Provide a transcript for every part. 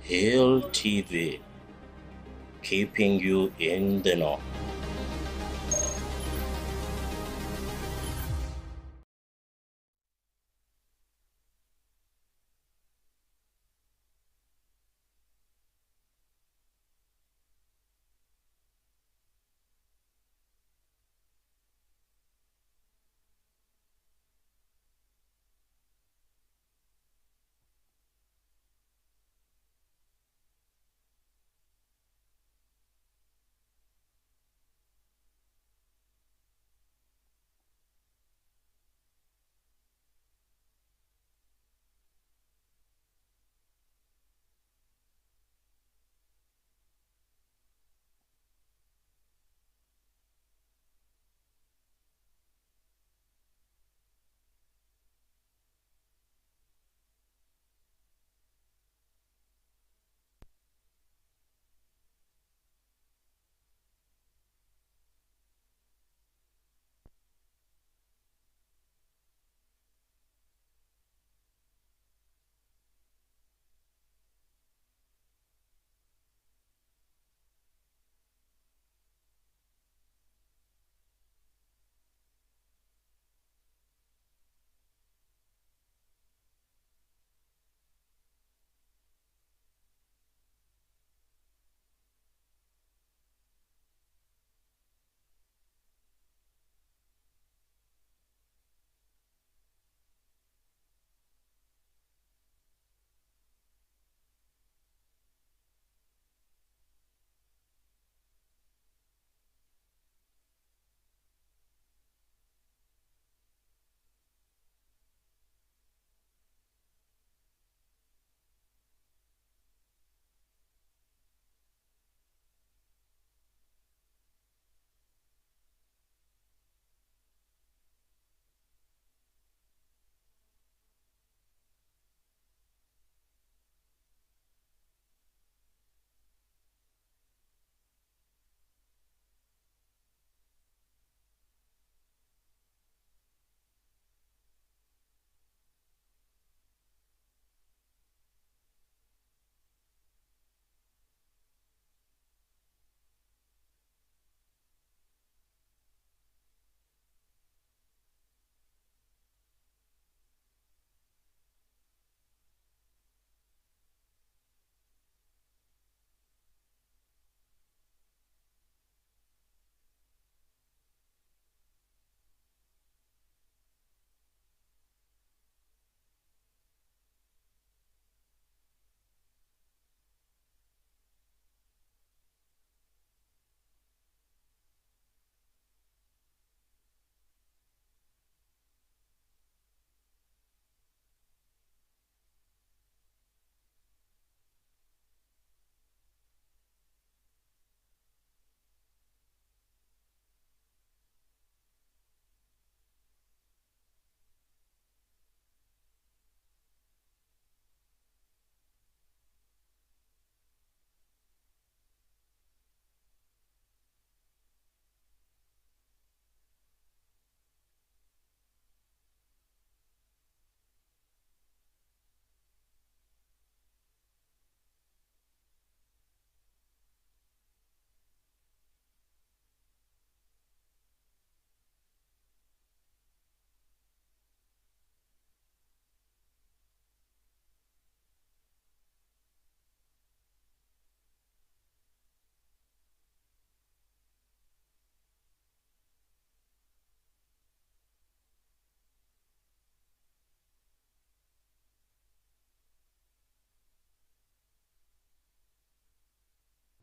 Hill TV, keeping you in the know.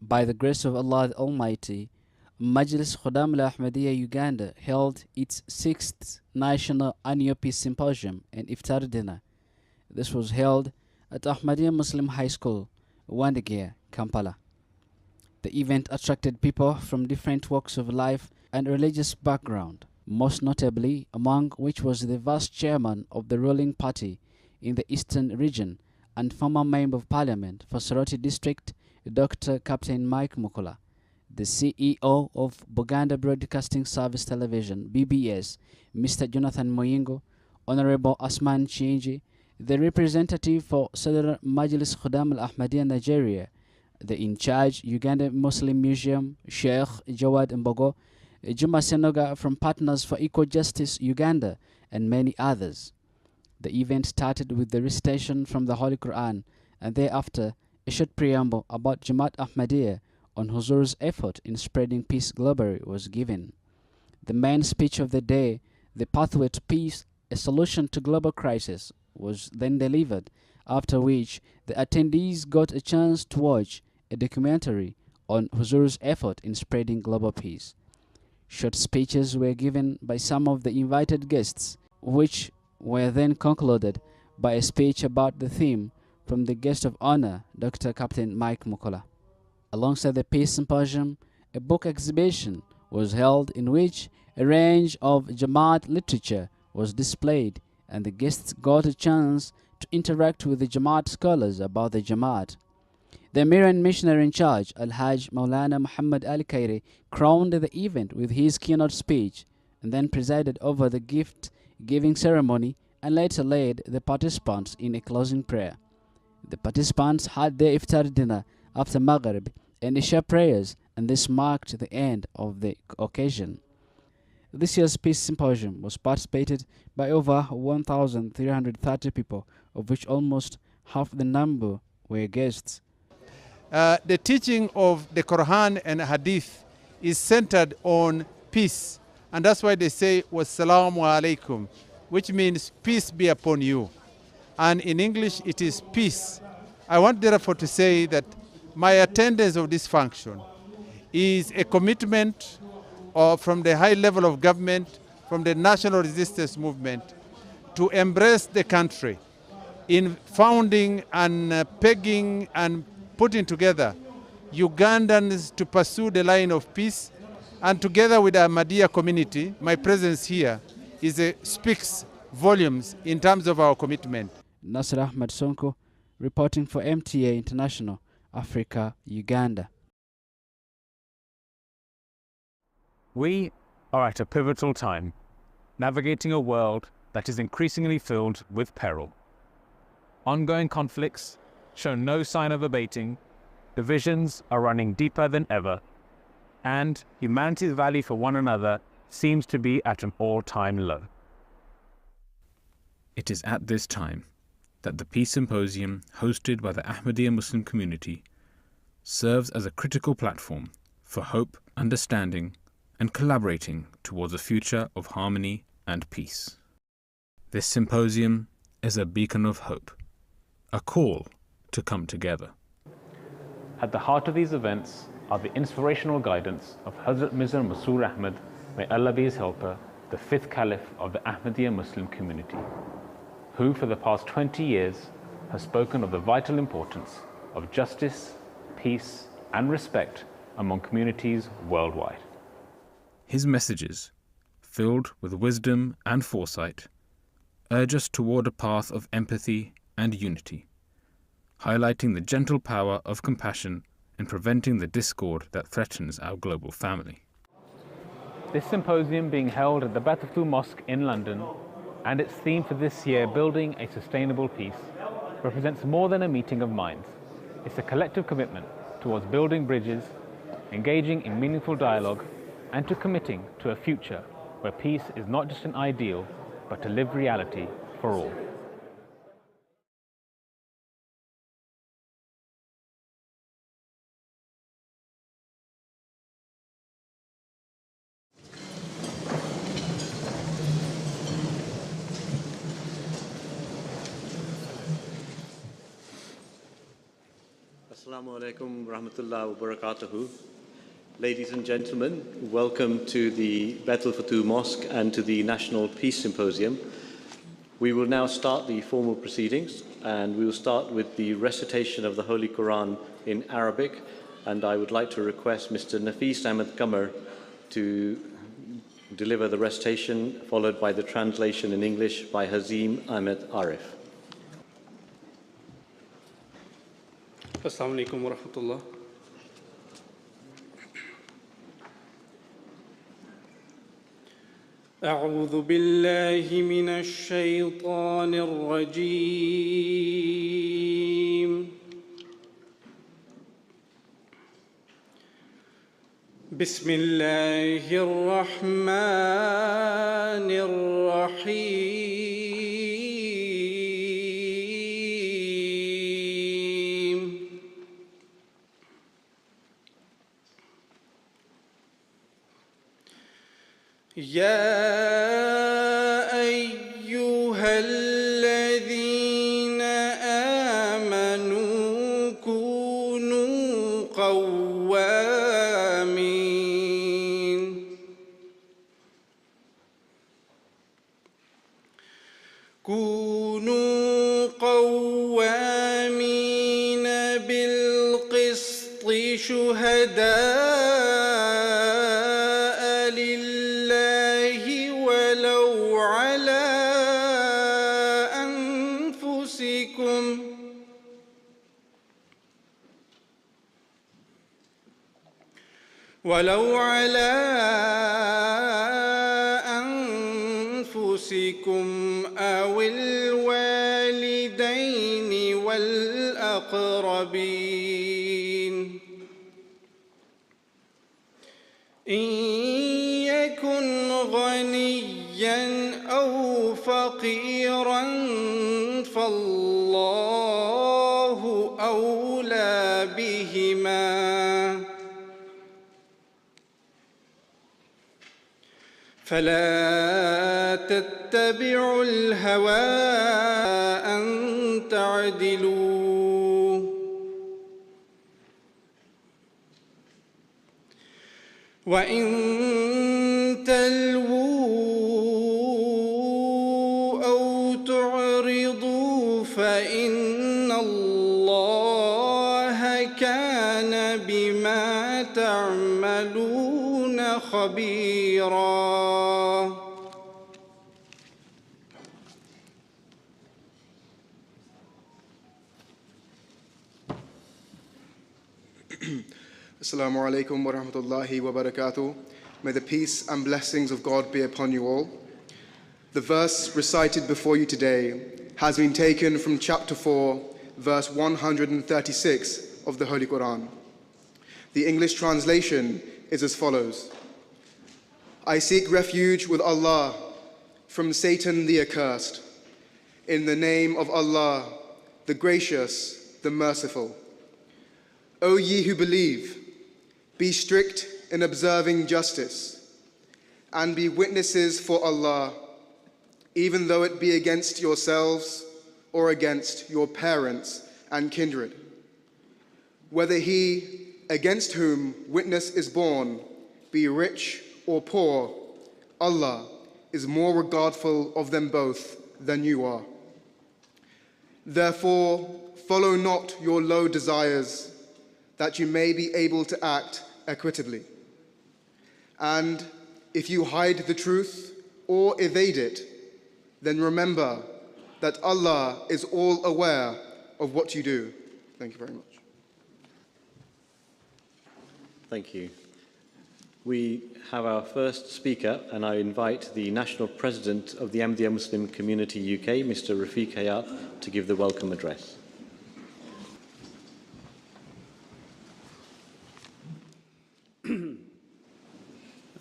By the grace of Allah the Almighty, MAJLIS KHUDDAMUL AHMADIYYA Uganda held its 6th National Annual Peace Symposium and Iftar dinner. This was held at Ahmadiyya Muslim High School, Wandegeya, Kampala. The event attracted people from different walks of life and religious background, most notably among which was the vice chairman of the ruling party in the Eastern region and former Member of Parliament for Soroti District, Dr. Captain Mike Mukola, the CEO of Buganda Broadcasting Service Television, BBS, Mr. Jonathan Moyingo, Honorable Asman Chinji, the representative for Sadr MAJLIS KHUDDAMUL Ahmadiyya Nigeria, the in-charge Uganda Muslim Museum, Sheikh Jawad Mbogo, Juma Senoga from Partners for Equal Justice Uganda, and many others. The event started with the recitation from the Holy Quran, and thereafter a short preamble about Jama'at Ahmadiyya on Huzur's effort in spreading peace globally was given. The main speech of the day, The Pathway to Peace, a Solution to Global Crisis, was then delivered, after which the attendees got a chance to watch a documentary on Huzur's effort in spreading global peace. Short speeches were given by some of the invited guests, which were then concluded by a speech about the theme from the guest of honor, Dr. Captain Mike Mukola. Alongside the Peace Symposium, a book exhibition was held in which a range of Jama'at literature was displayed, and the guests got a chance to interact with the Jama'at scholars about the Jama'at. The Amiran missionary in charge, Al-Hajj Maulana Muhammad Ali Kairi, crowned the event with his keynote speech and then presided over the gift-giving ceremony and later led the participants in a closing prayer. The participants had their iftar dinner after Maghrib and Isha prayers, and this marked the end of the occasion. This year's Peace Symposium was participated by over 1,330 people, of which almost half the number were guests. The teaching of the Quran and Hadith is centered on peace, and that's why they say wassalamu alaikum, which means peace be upon you, and in English it is peace. I want therefore to say that my attendance of this function is a commitment from the high level of government, from the national resistance movement, to embrace the country in founding and pegging and putting together Ugandans to pursue the line of peace. And together with the Ahmadiyya community, my presence here speaks volumes in terms of our commitment. Nasser Ahmed Sonko, reporting for MTA International, Africa, Uganda. We are at a pivotal time, navigating a world that is increasingly filled with peril. Ongoing conflicts show no sign of abating, divisions are running deeper than ever, and humanity's value for one another seems to be at an all-time low. It is at this time that the Peace Symposium, hosted by the Ahmadiyya Muslim Community, serves as a critical platform for hope, understanding, and collaborating towards a future of harmony and peace. This symposium is a beacon of hope, a call to come together. At the heart of these events are the inspirational guidance of Hazrat Mirza Masroor Ahmad, may Allah be his helper, the fifth caliph of the Ahmadiyya Muslim Community, who for the past 20 years has spoken of the vital importance of justice, peace, and respect among communities worldwide. His messages, filled with wisdom and foresight, urge us toward a path of empathy and unity, highlighting the gentle power of compassion in preventing the discord that threatens our global family. This symposium, being held at the Batterflu Mosque in London, and its theme for this year, Building a Sustainable Peace, represents more than a meeting of minds. It's a collective commitment towards building bridges, engaging in meaningful dialogue, and to committing to a future where peace is not just an ideal, but a lived reality for all. Assalamu alaikum rahmatullahi wa barakatuhu. Ladies and gentlemen, welcome to the Batterflu Mosque and to the National Peace Symposium. We will now start the formal proceedings, and we will start with the recitation of the Holy Quran in Arabic, and I would like to request Mr. Nafis Ahmed Qamar to deliver the recitation, followed by the translation in English by Hazim Ahmed Arif. Assalamu alaikum wa rahmatullah. أعوذ بالله من الشيطان الرجيم. بسم الله الرحمن الرحيم. يا أيها الذين آمنوا كونوا قوامين بالقسط شهداء لله ولو على أنفسكم أو الوالدين والأقربين إن يكن غنيا أو فقيرا فالله أولى بهما فلا تتبعوا الهوى أن تعدلوا وإن تلووا أو تعرضوا فإن الله كان بما تعملون خبيراً. Assalamu alaikum wa rahmatullahi wa barakatuh. May the peace and blessings of God be upon you all. The verse recited before you today has been taken from chapter 4, verse 136 of the Holy Quran. The English translation is as follows. I seek refuge with Allah from Satan the accursed. In the name of Allah, the gracious, the merciful. O ye who believe, be strict in observing justice, and be witnesses for Allah, even though it be against yourselves or against your parents and kindred. Whether he against whom witness is borne be rich or poor, Allah is more regardful of them both than you are. Therefore, follow not your low desires, that you may be able to act equitably. And if you hide the truth or evade it, then remember that Allah is all aware of what you do. Thank you very much. Thank you. We have our first speaker, and I invite the National President of the Ahmadiyya Muslim Community UK, Mr. Rafiq Hayat, to give the welcome address.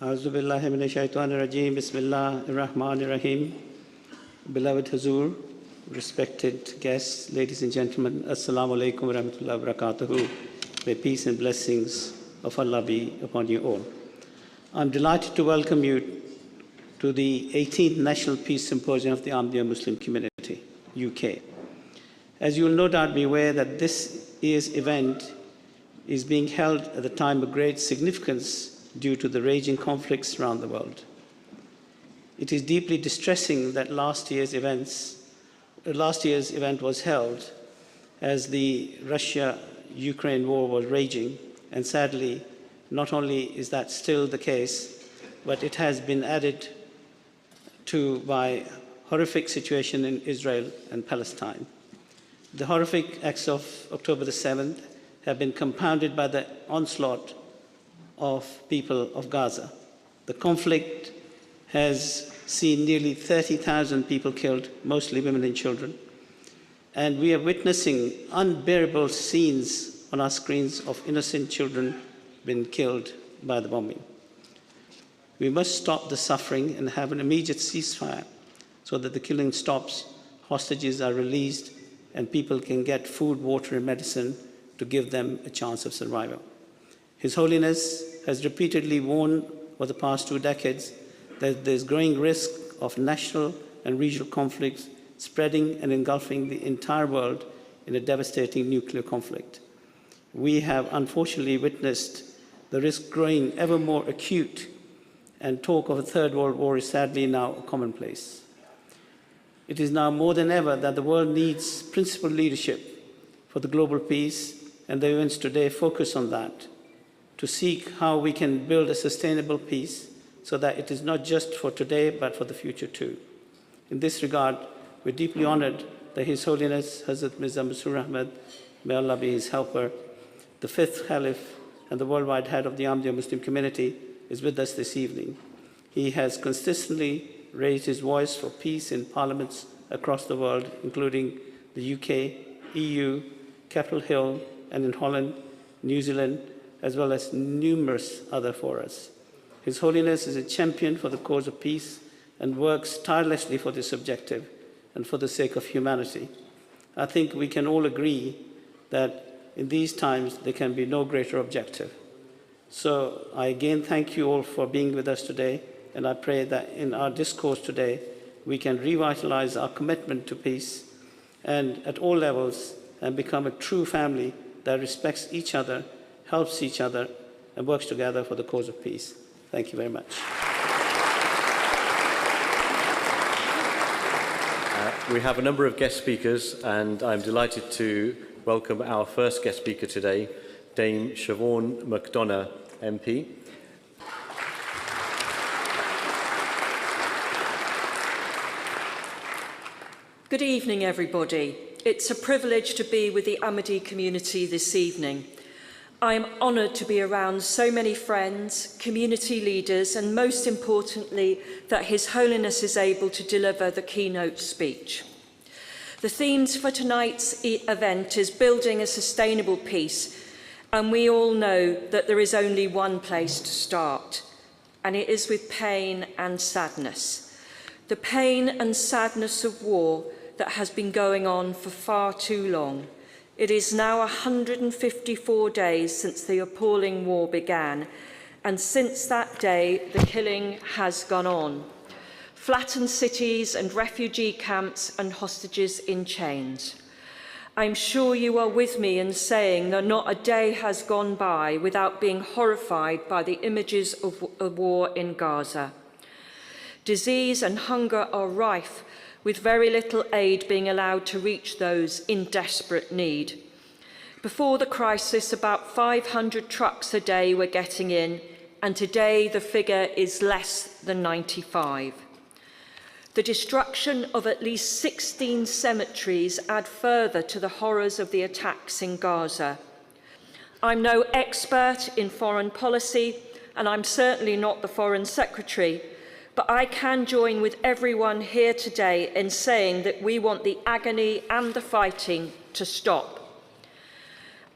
A'udhu billahi minash shaitanir rajeem. Bismillahir Rahmanir Rahim. Beloved Hazur, respected guests, ladies and gentlemen, Assalamu alaikum wa rahmatullahi wa barakatuhu. May peace and blessings of Allah be upon you all. I'm delighted to welcome you to the 18th National Peace Symposium of the Ahmadiyya Muslim Community, UK. As you will no doubt be aware that this year's event is being held at a time of great significance due to the raging conflicts around the world. It is deeply distressing that last year's event was held as the Russia-Ukraine war was raging, and sadly, not only is that still the case, but it has been added to by horrific situation in Israel and Palestine. The horrific acts of October the 7th have been compounded by the onslaught of people of Gaza. The conflict has seen nearly 30,000 people killed, mostly women and children. And we are witnessing unbearable scenes on our screens of innocent children being killed by the bombing. We must stop the suffering and have an immediate ceasefire so that the killing stops, hostages are released, and people can get food, water, and medicine to give them a chance of survival. His Holiness has repeatedly warned for the past 2 decades that there's growing risk of national and regional conflicts spreading and engulfing the entire world in a devastating nuclear conflict. We have unfortunately witnessed the risk growing ever more acute, and talk of a third world war is sadly now commonplace. It is now more than ever that the world needs principled leadership for the global peace, and the events today focus on that, to seek how we can build a sustainable peace so that it is not just for today but for the future too. In this regard, we're deeply honored that His Holiness Hazrat Mirza Masroor Ahmad, may Allah be his helper, the 5th Caliph and the worldwide head of the Ahmadiyya Muslim Community, is with us this evening. He has consistently raised his voice for peace in parliaments across the world, including the UK, EU, Capitol Hill, and in Holland, New Zealand, as well as numerous other forums. His Holiness is a champion for the cause of peace and works tirelessly for this objective and for the sake of humanity. I think we can all agree that in these times there can be no greater objective. So I again thank you all for being with us today, and I pray that in our discourse today we can revitalize our commitment to peace and at all levels and become a true family that respects each other, helps each other, and works together for the cause of peace. Thank you very much. We have a number of guest speakers, and I'm delighted to welcome our first guest speaker today, Dame Siobhan McDonough, MP. Good evening, everybody. It's a privilege to be with the Ahmadiyya community this evening. I am honoured to be around so many friends, community leaders, and most importantly, that His Holiness is able to deliver the keynote speech. The themes for tonight's event is building a sustainable peace, and we all know that there is only one place to start, and it is with pain and sadness. The pain and sadness of war that has been going on for far too long. It is now 154 days since the appalling war began, and since that day, the killing has gone on. Flattened cities and refugee camps and hostages in chains. I'm sure you are with me in saying that not a day has gone by without being horrified by the images of war in Gaza. Disease and hunger are rife, with very little aid being allowed to reach those in desperate need. Before the crisis, about 500 trucks a day were getting in, and today the figure is less than 95. The destruction of at least 16 cemeteries add further to the horrors of the attacks in Gaza. I'm no expert in foreign policy, and I'm certainly not the Foreign Secretary, but I can join with everyone here today in saying that we want the agony and the fighting to stop.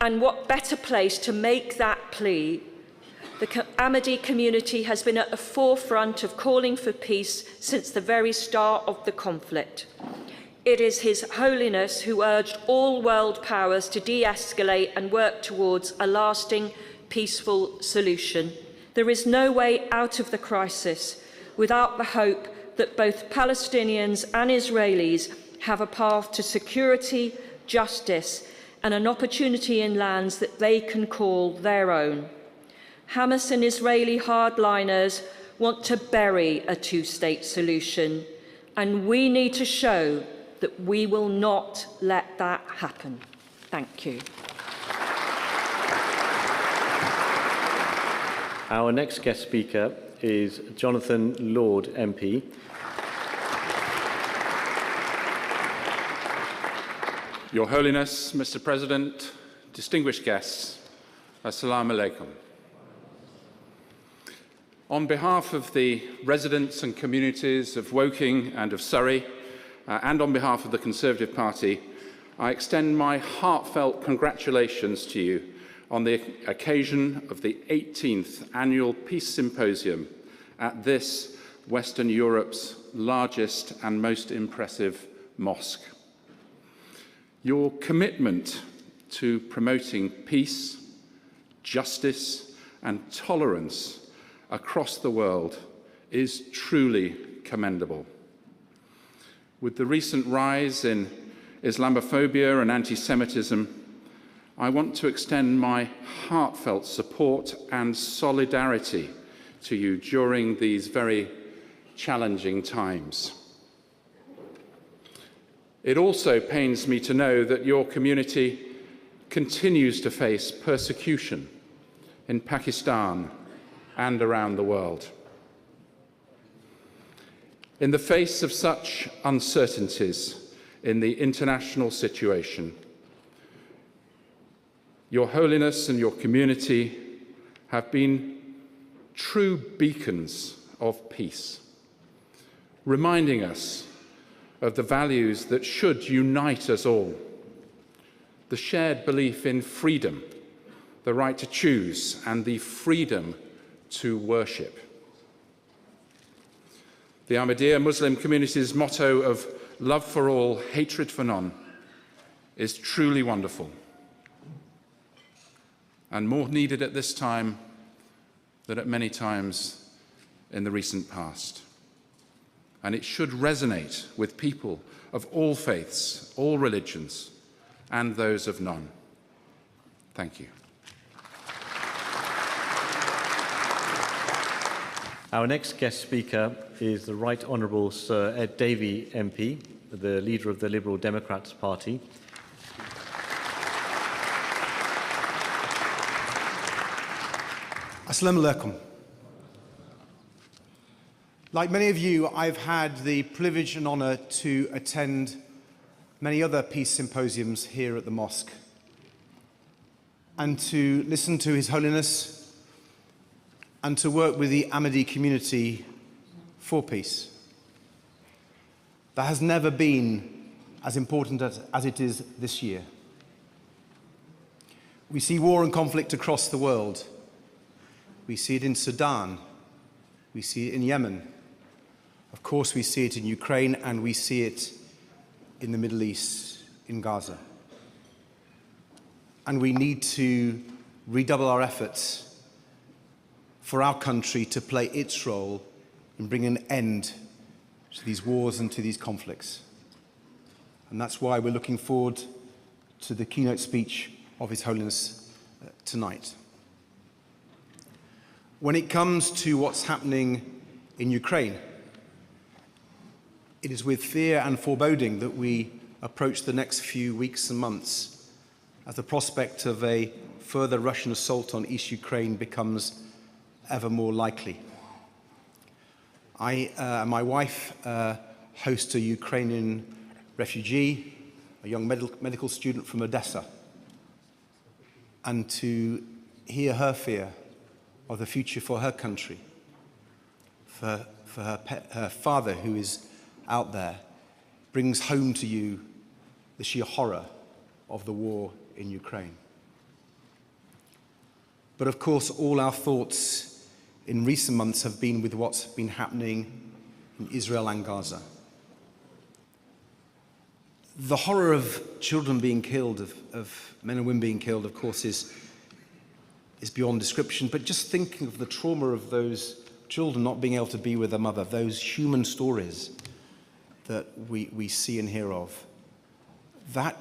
And what better place to make that plea? The Ahmadiyya community has been at the forefront of calling for peace since the very start of the conflict. It is His Holiness who urged all world powers to de-escalate and work towards a lasting, peaceful solution. There is no way out of the crisis without the hope that both Palestinians and Israelis have a path to security, justice, and an opportunity in lands that they can call their own. Hamas and Israeli hardliners want to bury a two-state solution, and we need to show that we will not let that happen. Thank you. Our next guest speaker is Jonathan Lord, MP. Your Holiness, Mr. President, distinguished guests, Assalamu alaikum. On behalf of the residents and communities of Woking and of Surrey, and on behalf of the Conservative Party, I extend my heartfelt congratulations to you on the occasion of the 18th Annual Peace Symposium at this Western Europe's largest and most impressive mosque. Your commitment to promoting peace, justice, and tolerance across the world is truly commendable. With the recent rise in Islamophobia and anti-Semitism, I want to extend my heartfelt support and solidarity to you during these very challenging times. It also pains me to know that your community continues to face persecution in Pakistan and around the world. In the face of such uncertainties in the international situation, Your Holiness and your community have been true beacons of peace, reminding us of the values that should unite us all: the shared belief in freedom, the right to choose, and the freedom to worship. The Ahmadiyya Muslim Community's motto of love for all, hatred for none is truly wonderful, and more needed at this time than at many times in the recent past. And it should resonate with people of all faiths, all religions, and those of none. Thank you. Our next guest speaker is the Right Honourable Sir Ed Davey MP, the leader of the Liberal Democrats Party. Assalamu alaikum. Like many of you, I've had the privilege and honour to attend many other peace symposiums here at the mosque and to listen to His Holiness and to work with the Ahmadiyya community for peace. That has never been as important as it is this year. We see war and conflict across the world. We see it in Sudan. We see it in Yemen. Of course, we see it in Ukraine, and we see it in the Middle East, in Gaza. And we need to redouble our efforts for our country to play its role in bringing an end to these wars and to these conflicts. And that's why we're looking forward to the keynote speech of His Holiness tonight. When it comes to what's happening in Ukraine, it is with fear and foreboding that we approach the next few weeks and months as the prospect of a further Russian assault on East Ukraine becomes ever more likely. I and my wife host a Ukrainian refugee, a young medical student from Odessa, and to hear her fear of the future for her country, for her father who is out there, brings home to you the sheer horror of the war in Ukraine. But of course, all our thoughts in recent months have been with what's been happening in Israel and Gaza. The horror of children being killed, of men and women being killed, of course, is beyond description. But just thinking of the trauma of those children not being able to be with their mother, those human stories that we see and hear of, that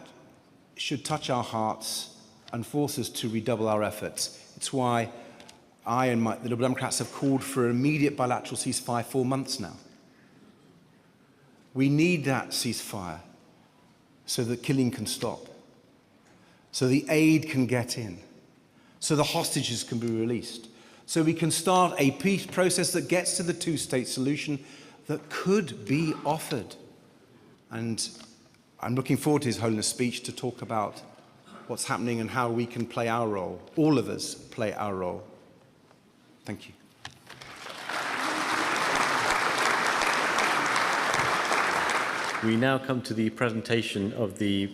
should touch our hearts and force us to redouble our efforts. It's why I and the Liberal Democrats have called for an immediate bilateral ceasefire 4 months now. We need that ceasefire so that killing can stop, so the aid can get in, so the hostages can be released, so we can start a peace process that gets to the two-state solution that could be offered. And I'm looking forward to His Holiness' speech to talk about what's happening and how we can play our role, all of us play our role. Thank you. We now come to the presentation of the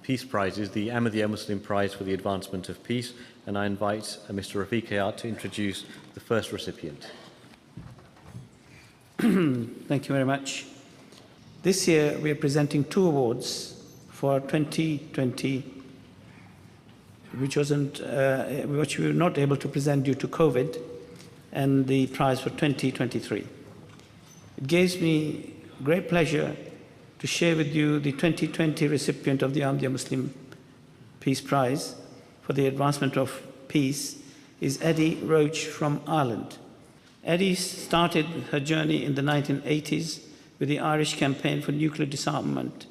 Peace Prizes, the Ahmadiyya Muslim Prize for the Advancement of Peace, and I invite Mr. Rafiq Hayat to introduce the first recipient. Thank you very much. This year we are presenting 2 awards for 2020, which we were not able to present due to COVID, and the prize for 2023. It gives me great pleasure to share with you the 2020 recipient of the Ahmadiyya Muslim Peace Prize for the Advancement of Peace is Eddie Roach from Ireland. Eddie started her journey in the 1980s with the Irish Campaign for Nuclear Disarmament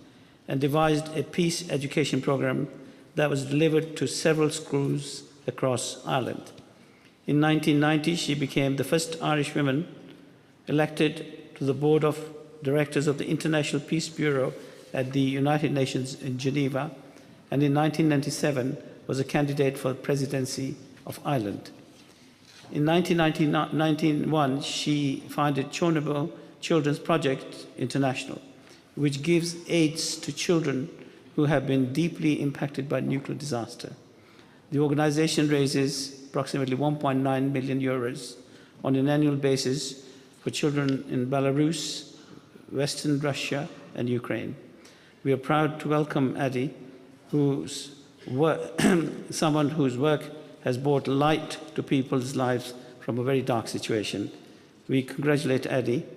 and devised a peace education program that was delivered to several schools across Ireland. In 1990, she became the first Irish woman elected to the board of directors of the International Peace Bureau at the United Nations in Geneva, and in 1997 was a candidate for the presidency of Ireland. In 1991, she founded Chernobyl Children's Project International, which gives aids to children who have been deeply impacted by nuclear disaster. The organization raises approximately 1.9 million euros on an annual basis for children in Belarus, Western Russia, and Ukraine. We are proud to welcome Adi, someone whose work has brought light to people's lives from a very dark situation. We congratulate Adi.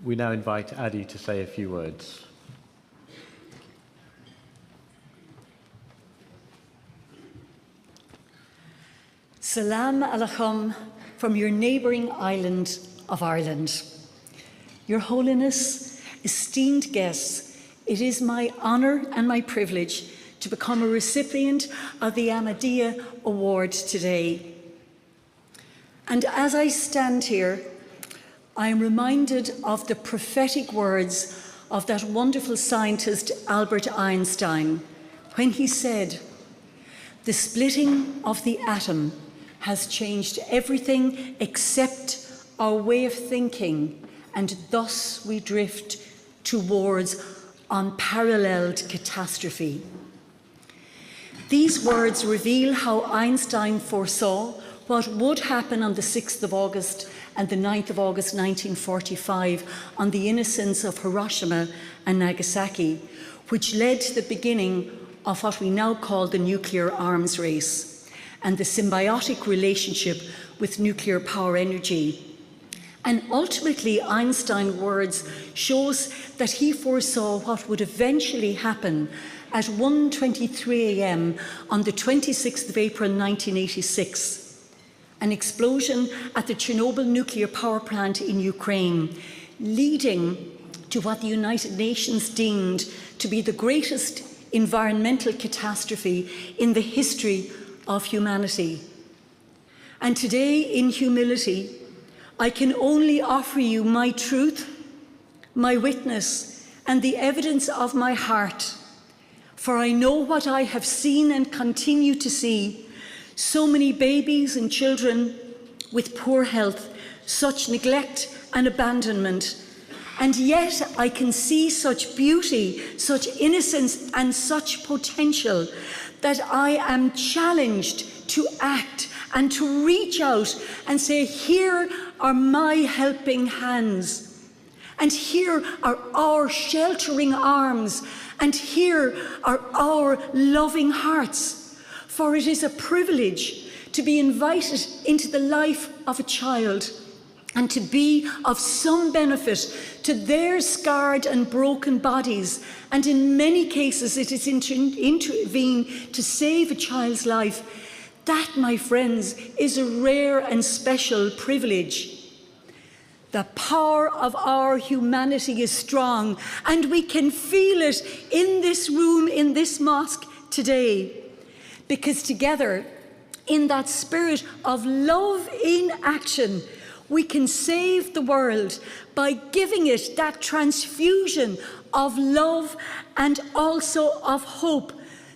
We now invite Adi to say a few words. Salam alaikum from your neighbouring island of Ireland. Your Holiness, esteemed guests, it is my honour and my privilege to become a recipient of the Ahmadiyya Award today. And as I stand here, I am reminded of the prophetic words of that wonderful scientist Albert Einstein when he said, "The splitting of the atom has changed everything except our way of thinking, and thus we drift towards unparalleled catastrophe." These words reveal how Einstein foresaw what would happen on the 6th of August and the 9th of August 1945 on the innocents of Hiroshima and Nagasaki, which led to the beginning of what we now call the nuclear arms race and the symbiotic relationship with nuclear power energy. And ultimately, Einstein's words shows that he foresaw what would eventually happen at 1:23 a.m. on the 26th of April 1986. An explosion at the Chernobyl nuclear power plant in Ukraine, leading to what the United Nations deemed to be the greatest environmental catastrophe in the history of humanity. And today, in humility, I can only offer you my truth, my witness, and the evidence of my heart, for I know what I have seen and continue to see. So many babies and children with poor health, such neglect and abandonment. And yet I can see such beauty, such innocence, and such potential that I am challenged to act and to reach out and say, here are my helping hands. And here are our sheltering arms. And here are our loving hearts. For it is a privilege to be invited into the life of a child and to be of some benefit to their scarred and broken bodies. And in many cases, it is intervene to save a child's life. That, my friends, is a rare and special privilege. The power of our humanity is strong, and we can feel it in this room, in this mosque today. Because together, in that spirit of love in action, we can save the world by giving it that transfusion of love and also of hope,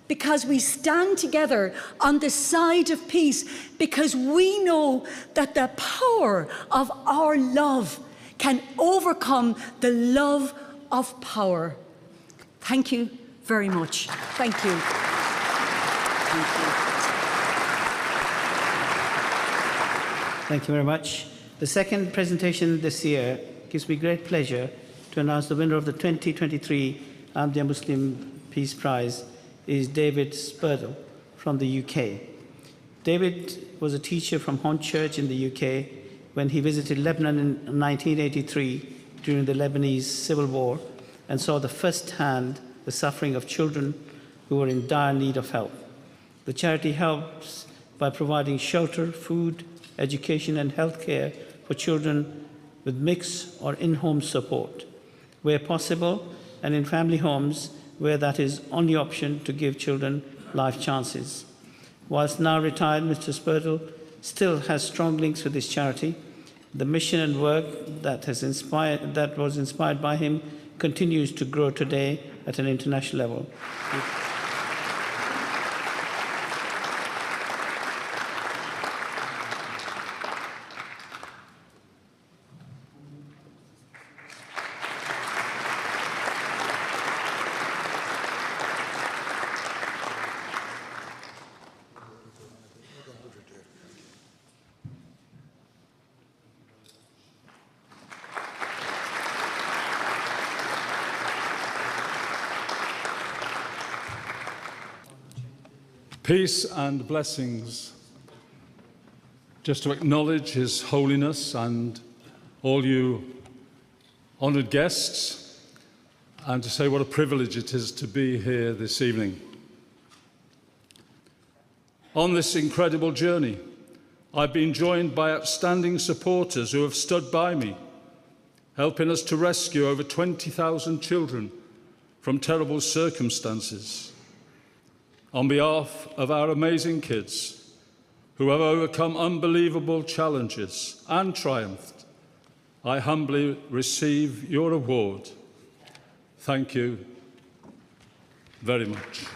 because we stand together on the side of peace, because we know that the power of our love can overcome the love of power. Thank you very much. Thank you. Thank you. Thank you very much. The second presentation this year gives me great pleasure to announce the winner of the 2023 Ahmadiyya Muslim Peace Prize is David Spurtle from the UK. David was a teacher from Haunt Church in the UK when he visited Lebanon in 1983 during the Lebanese Civil War and saw first-hand the suffering of children who were in dire need of help. The charity helps by providing shelter, food, education and healthcare for children with mixed or in-home support, where possible, and in family homes where that is only option to give children life chances. Whilst now retired, Mr. Spurtle still has strong links with this charity. The mission and work that was inspired by him continues to grow today at an international level. Peace and blessings. Just to acknowledge His Holiness and all you honoured guests, and to say what a privilege it is to be here this evening. On this incredible journey, I've been joined by outstanding supporters who have stood by me, helping us to rescue over 20,000 children from terrible circumstances. On behalf of our amazing kids who have overcome unbelievable challenges and triumphed, I humbly receive your award. Thank you very much.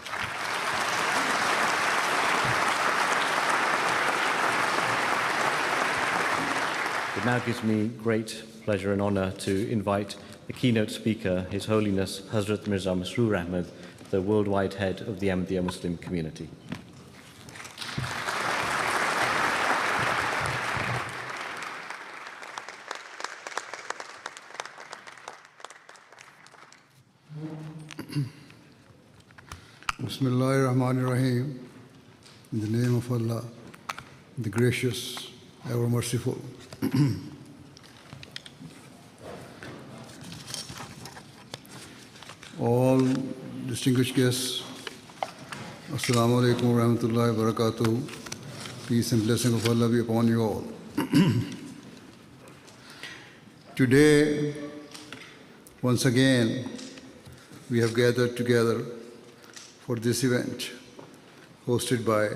It now gives me great pleasure and honour to invite the keynote speaker, His Holiness Hazrat Mirza Masroor Ahmad, the worldwide head of the Ahmadiyya Muslim Community. Bismillahirrahmanirrahim. In the name of Allah, the gracious, ever merciful. All distinguished guests, Assalamu alaikum wa rahmatullahi wa barakatuh. Peace and blessing of Allah be upon you all. Today, once again, we have gathered together for this event hosted by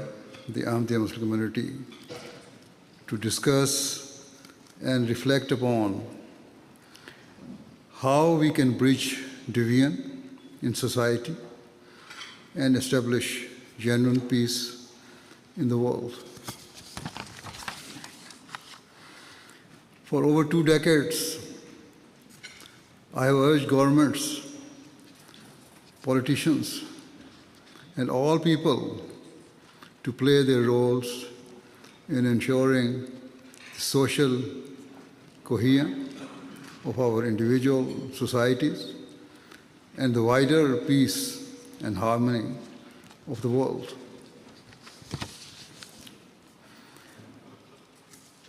the Ahmadiyya Muslim Community to discuss and reflect upon how we can bridge division in society and establish genuine peace in the world. For over 2 decades, I have urged governments, politicians, and all people to play their roles in ensuring the social cohesion of our individual societies and the wider peace and harmony of the world.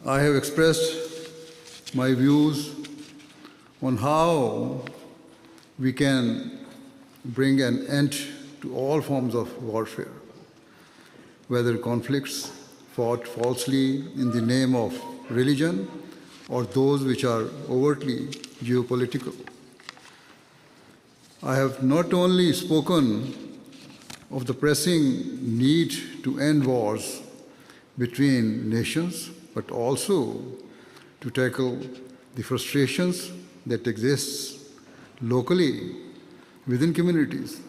I have expressed my views on how we can bring an end to all forms of warfare, whether conflicts fought falsely in the name of religion or those which are overtly geopolitical. I have not only spoken of the pressing need to end wars between nations, but also to tackle the frustrations that exist locally within communities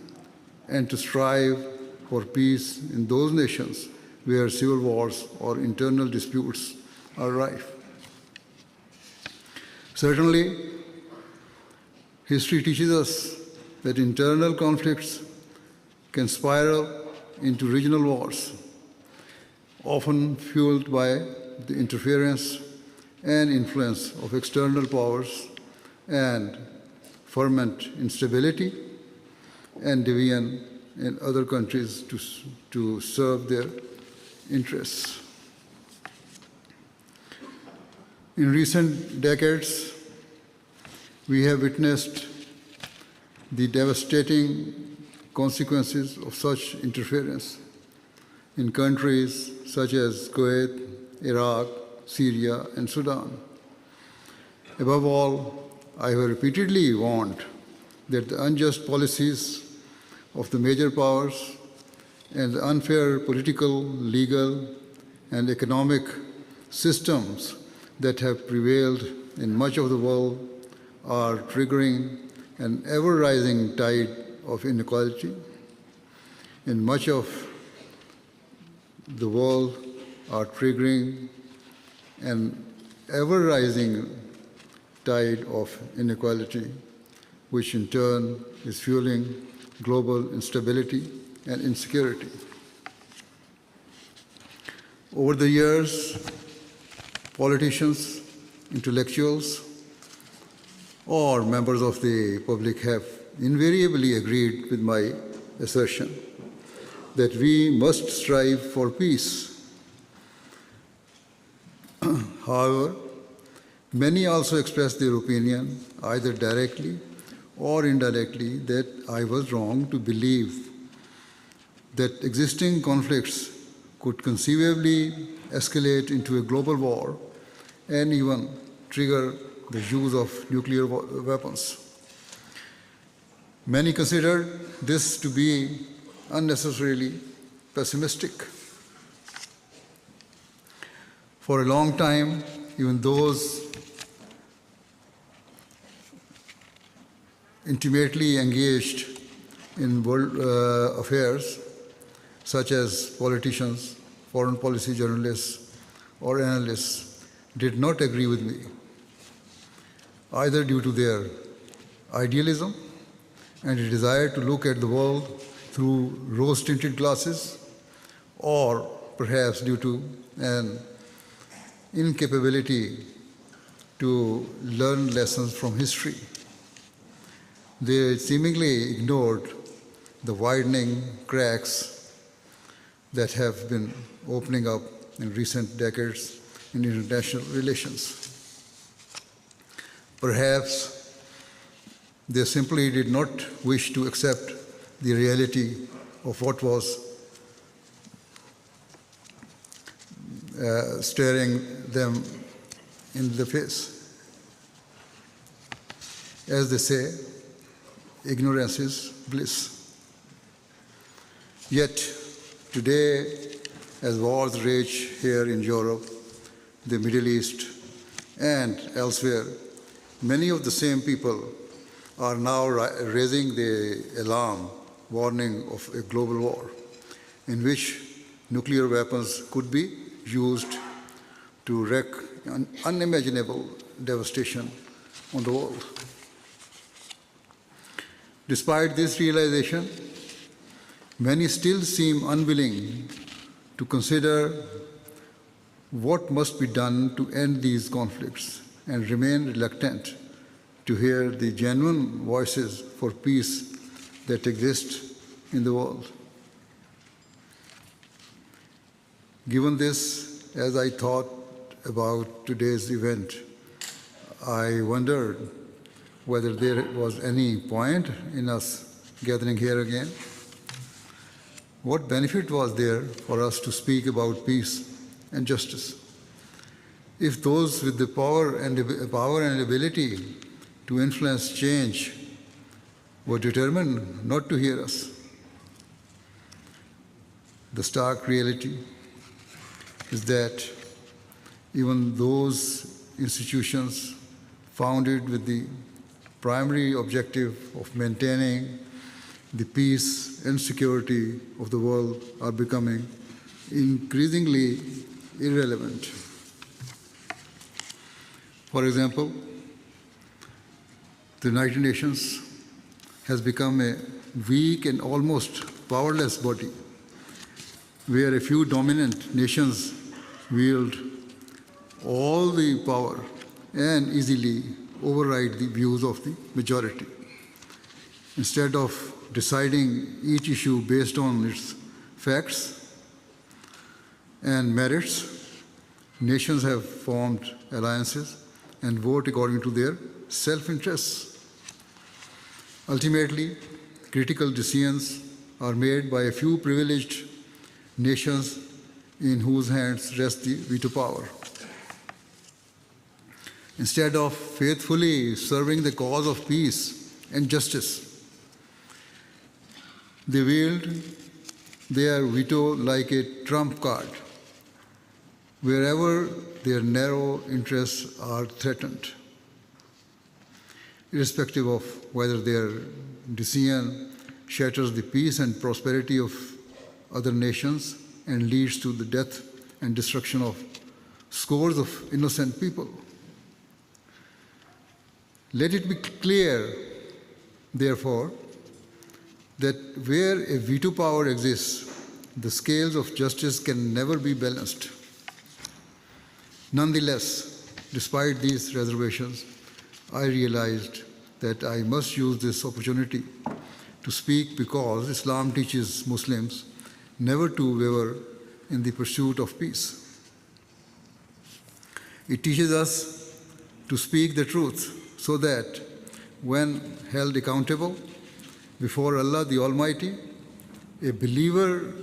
and to strive for peace in those nations where civil wars or internal disputes are rife. Certainly, history teaches us that internal conflicts can spiral into regional wars, often fueled by the interference and influence of external powers and ferment instability and division in other countries to serve their interests. In recent decades, we have witnessed the devastating consequences of such interference in countries such as Kuwait, Iraq, Syria, and Sudan. Above all, I have repeatedly warned that the unjust policies of the major powers and the unfair political, legal, and economic systems that have prevailed in much of the world are triggering an ever-rising tide of inequality. In much of the world are triggering an ever-rising tide of inequality, which in turn is fueling global instability and insecurity. Over the years, politicians, intellectuals, or members of the public have invariably agreed with my assertion that we must strive for peace. However, many also expressed their opinion, either directly or indirectly, that I was wrong to believe that existing conflicts could conceivably escalate into a global war and even trigger the use of nuclear weapons. Many considered this to be unnecessarily pessimistic. For a long time, even those intimately engaged in world affairs, such as politicians, foreign policy journalists, or analysts, did not agree with me, either due to their idealism and a desire to look at the world through rose-tinted glasses, or perhaps due to an incapability to learn lessons from history. They seemingly ignored the widening cracks that have been opening up in recent decades in international relations. Perhaps they simply did not wish to accept the reality of what was staring them in the face. As they say, ignorance is bliss. Yet, today, as wars rage here in Europe, the Middle East, and elsewhere, many of the same people are now raising the alarm, warning of a global war in which nuclear weapons could be used to wreak an unimaginable devastation on the world. Despite this realization, many still seem unwilling to consider what must be done to end these conflicts and remain reluctant to hear the genuine voices for peace that exist in the world. Given this, as I thought about today's event, I wondered whether there was any point in us gathering here again. What benefit was there for us to speak about peace and justice. If those with the power and ability to influence change were determined not to hear us, the stark reality is that even those institutions founded with the primary objective of maintaining the peace and security of the world are becoming increasingly irrelevant. For example, the United Nations has become a weak and almost powerless body, where a few dominant nations wield all the power and easily override the views of the majority. Instead of deciding each issue based on its facts and merits, nations have formed alliances and vote according to their self-interests. Ultimately, critical decisions are made by a few privileged nations in whose hands rests the veto power. Instead of faithfully serving the cause of peace and justice, they wield their veto like a trump card wherever their narrow interests are threatened, irrespective of whether their decision shatters the peace and prosperity of other nations and leads to the death and destruction of scores of innocent people. Let it be clear, therefore, that where a veto power exists, the scales of justice can never be balanced. Nonetheless, despite these reservations, I realized that I must use this opportunity to speak because Islam teaches Muslims never to waver in the pursuit of peace. It teaches us to speak the truth so that when held accountable before Allah the Almighty, a believer